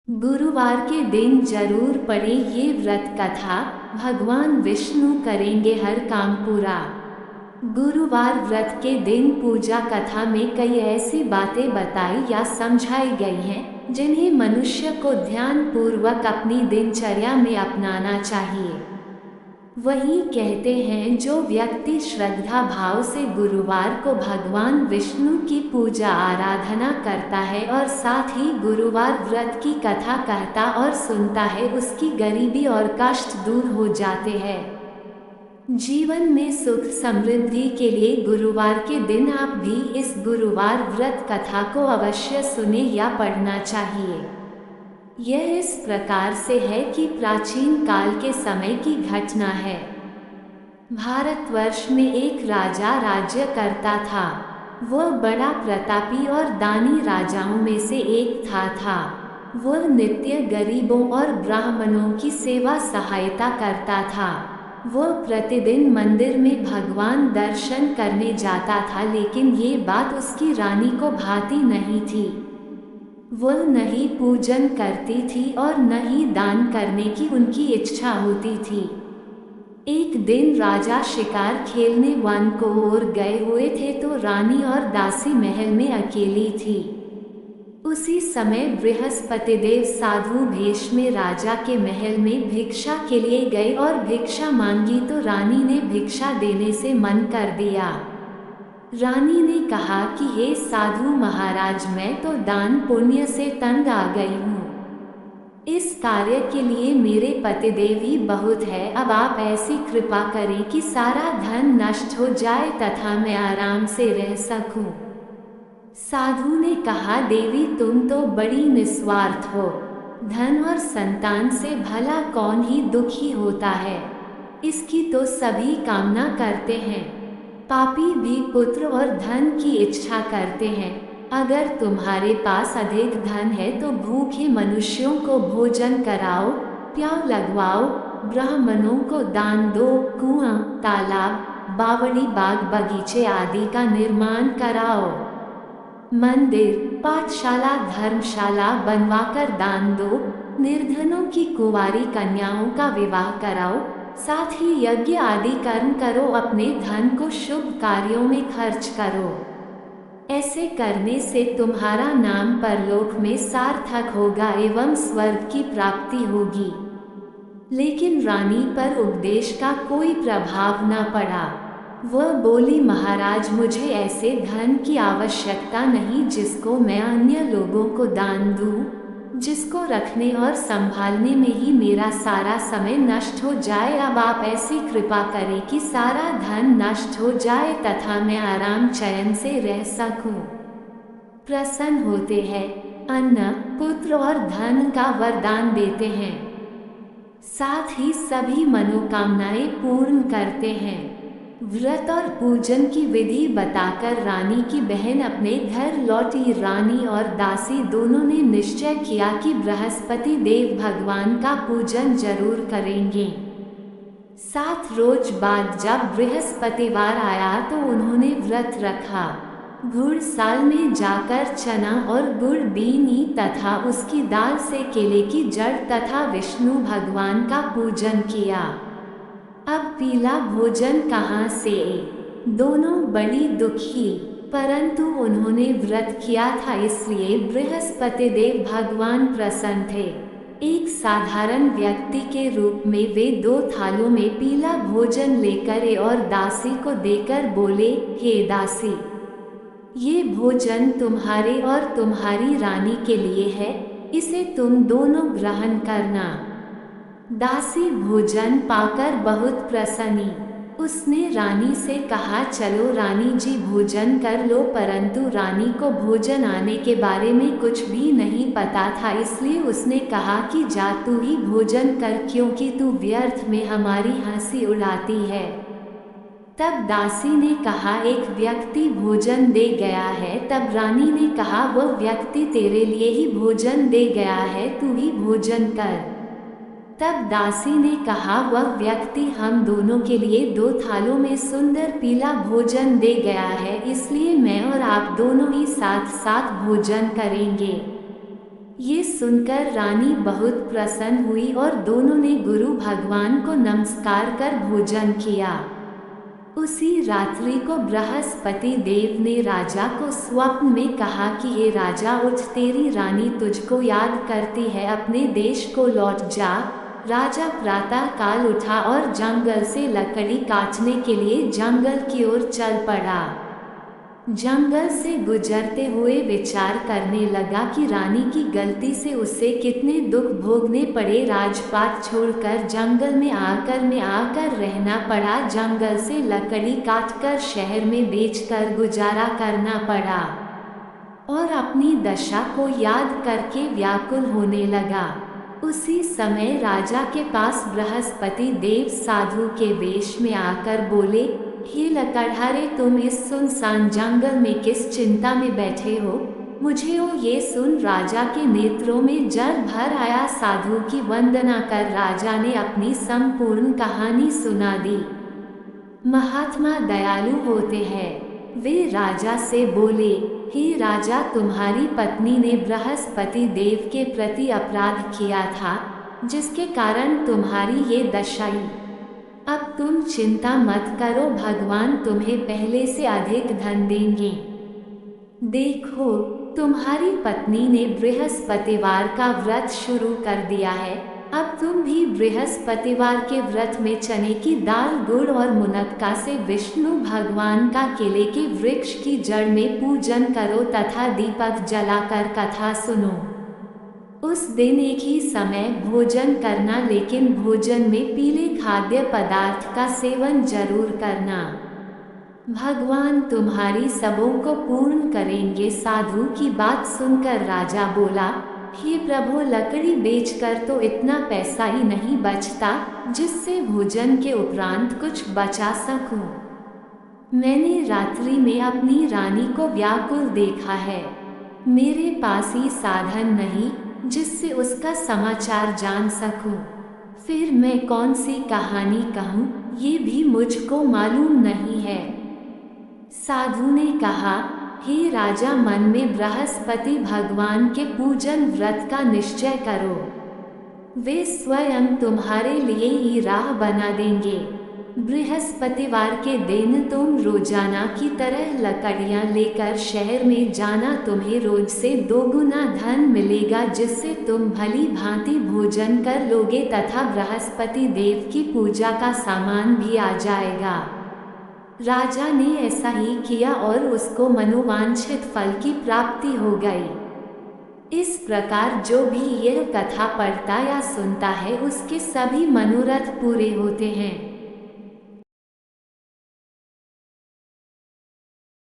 गुरुवार के दिन जरूर पढ़ें ये व्रत कथा। भगवान विष्णु करेंगे हर काम पूरा। गुरुवार व्रत के दिन पूजा कथा में कई ऐसी बातें बताई या समझाई गई हैं जिन्हें मनुष्य को ध्यान पूर्वक अपनी दिनचर्या में अपनाना चाहिए। वही कहते हैं, जो व्यक्ति श्रद्धा भाव से गुरुवार को भगवान विष्णु की पूजा आराधना करता है और साथ ही गुरुवार व्रत की कथा कहता और सुनता है, उसकी गरीबी और कष्ट दूर हो जाते हैं। जीवन में सुख समृद्धि के लिए गुरुवार के दिन आप भी इस गुरुवार व्रत कथा को अवश्य सुने या पढ़ना चाहिए। यह इस प्रकार से है कि प्राचीन काल के समय की घटना है। भारतवर्ष में एक राजा राज्य करता था। वह बड़ा प्रतापी और दानी राजाओं में से एक था। वह नित्य गरीबों और ब्राह्मणों की सेवा सहायता करता था। वह प्रतिदिन मंदिर में भगवान दर्शन करने जाता था, लेकिन ये बात उसकी रानी को भाती नहीं थी। वह न ही पूजन करती थी और न ही दान करने की उनकी इच्छा होती थी। एक दिन राजा शिकार खेलने वन को ओर गए हुए थे तो रानी और दासी महल में अकेली थी। उसी समय बृहस्पति देव साधु भेष में राजा के महल में भिक्षा के लिए गए और भिक्षा मांगी तो रानी ने भिक्षा देने से मन कर दिया। रानी ने कहा कि हे साधु महाराज, मैं तो दान पुण्य से तंग आ गई हूँ। इस कार्य के लिए मेरे पतिदेव ही बहुत है। अब आप ऐसी कृपा करें कि सारा धन नष्ट हो जाए तथा मैं आराम से रह सकूं। साधु ने कहा, देवी तुम तो बड़ी निस्वार्थ हो। धन और संतान से भला कौन ही दुखी होता है। इसकी तो सभी कामना करते हैं। पापी भी पुत्र और धन की इच्छा करते हैं। अगर तुम्हारे पास अधिक धन है तो भूखे मनुष्यों को भोजन कराओ, प्याव लगवाओ, ब्राह्मणों को दान दो, कुआं, तालाब, बावड़ी, बाग बगीचे आदि का निर्माण कराओ, मंदिर, पाठशाला, धर्मशाला बनवाकर दान दो, निर्धनों की कुंवारी कन्याओं का विवाह कराओ, साथ ही यज्ञ आदि कर्म करो, अपने धन को शुभ कार्यों में खर्च करो। ऐसे करने से तुम्हारा नाम परलोक में सार्थक होगा एवं स्वर्ग की प्राप्ति होगी। लेकिन रानी पर उपदेश का कोई प्रभाव न पड़ा। वह बोली, महाराज मुझे ऐसे धन की आवश्यकता नहीं जिसको मैं अन्य लोगों को दान दूं, जिसको रखने और संभालने में ही मेरा सारा समय नष्ट हो जाए। अब आप ऐसी कृपा करें कि सारा धन नष्ट हो जाए तथा मैं आराम चैन से रह सकूं। प्रसन्न होते हैं, अन्न, पुत्र और धन का वरदान देते हैं, साथ ही सभी मनोकामनाएं पूर्ण करते हैं। व्रत और पूजन की विधि बताकर रानी की बहन अपने घर लौटी। रानी और दासी दोनों ने निश्चय किया कि बृहस्पति देव भगवान का पूजन जरूर करेंगे। 7 रोज बाद जब बृहस्पतिवार आया तो उन्होंने व्रत रखा। गुड़साल में जाकर चना और गुड़ बीनी तथा उसकी दाल से केले की जड़ तथा विष्णु भगवान का पूजन किया। अब पीला भोजन कहाँ से? दोनों बड़ी दुखी, परंतु उन्होंने व्रत किया था इसलिए बृहस्पति देव भगवान प्रसन्न थे। एक साधारण व्यक्ति के रूप में वे 2 थालों में पीला भोजन लेकर और दासी को देकर बोले, हे दासी, ये भोजन तुम्हारे और तुम्हारी रानी के लिए है, इसे तुम दोनों ग्रहण करना। दासी भोजन पाकर बहुत प्रसन्नी। उसने रानी से कहा, चलो रानी जी भोजन कर लो, परंतु रानी को भोजन आने के बारे में कुछ भी नहीं पता था, इसलिए उसने कहा कि जा तू ही भोजन कर, क्योंकि तू व्यर्थ में हमारी हंसी उड़ाती है। तब दासी ने कहा, एक व्यक्ति भोजन दे गया है। तब रानी ने कहा, वह व्यक्ति तेरे लिए ही भोजन दे गया है, तू ही भोजन कर। तब दासी ने कहा, वह व्यक्ति हम दोनों के लिए 2 थालों में सुंदर पीला भोजन दे गया है, इसलिए मैं और आप दोनों ही साथ साथ भोजन करेंगे। ये सुनकर रानी बहुत प्रसन्न हुई और दोनों ने गुरु भगवान को नमस्कार कर भोजन किया। उसी रात्रि को बृहस्पति देव ने राजा को स्वप्न में कहा कि ये राजा उठ, तेरी रानी तुझको याद करती है, अपने देश को लौट जा। राजा प्रातः काल उठा और जंगल से लकड़ी काटने के लिए जंगल की ओर चल पड़ा। जंगल से गुजरते हुए विचार करने लगा कि रानी की गलती से उसे कितने दुख भोगने पड़े। राजपाट छोड़कर जंगल में आकर रहना पड़ा। जंगल से लकड़ी काटकर शहर में बेचकर गुजारा करना पड़ा और अपनी दशा को याद करके व्याकुल होने लगा। उसी समय राजा के पास बृहस्पति देव साधु के वेश में आकर बोले, हे लकड़हारे, तुम इस सुनसान जंगल में किस चिंता में बैठे हो? मुझे हो ये सुन राजा के नेत्रों में जल भर आया। साधु की वंदना कर राजा ने अपनी संपूर्ण कहानी सुना दी। महात्मा दयालु होते हैं। वे राजा से बोले, हे राजा, तुम्हारी पत्नी ने बृहस्पति देव के प्रति अपराध किया था, जिसके कारण तुम्हारी ये दशा आई। अब तुम चिंता मत करो, भगवान तुम्हें पहले से अधिक धन देंगे। देखो, तुम्हारी पत्नी ने बृहस्पतिवार का व्रत शुरू कर दिया है। अब तुम भी बृहस्पतिवार के व्रत में चने की दाल, गुड़ और मुनक्का से विष्णु भगवान का केले के वृक्ष की जड़ में पूजन करो तथा दीपक जलाकर कथा सुनो। उस दिन एक ही समय भोजन करना, लेकिन भोजन में पीले खाद्य पदार्थ का सेवन जरूर करना। भगवान तुम्हारी सबों को पूर्ण करेंगे। साधु की बात सुनकर राजा बोला, हे प्रभु, लकड़ी बेचकर तो इतना पैसा ही नहीं बचता जिससे भोजन के उपरांत कुछ बचा सकूं। मैंने रात्रि में अपनी रानी को व्याकुल देखा है। मेरे पास ही साधन नहीं जिससे उसका समाचार जान सकूं। फिर मैं कौन सी कहानी कहूं, ये भी मुझको मालूम नहीं है। साधु ने कहा, हे राजा, मन में बृहस्पति भगवान के पूजन व्रत का निश्चय करो। वे स्वयं तुम्हारे लिए ही राह बना देंगे। बृहस्पतिवार के दिन तुम रोजाना की तरह लकड़ियां लेकर शहर में जाना। तुम्हें रोज से 2 गुना धन मिलेगा, जिससे तुम भली भांति भोजन कर लोगे तथा बृहस्पति देव की पूजा का सामान भी आ जाएगा। राजा ने ऐसा ही किया और उसको मनोवांछित फल की प्राप्ति हो गई। इस प्रकार जो भी यह कथा पढ़ता या सुनता है, उसके सभी मनोरथ पूरे होते हैं।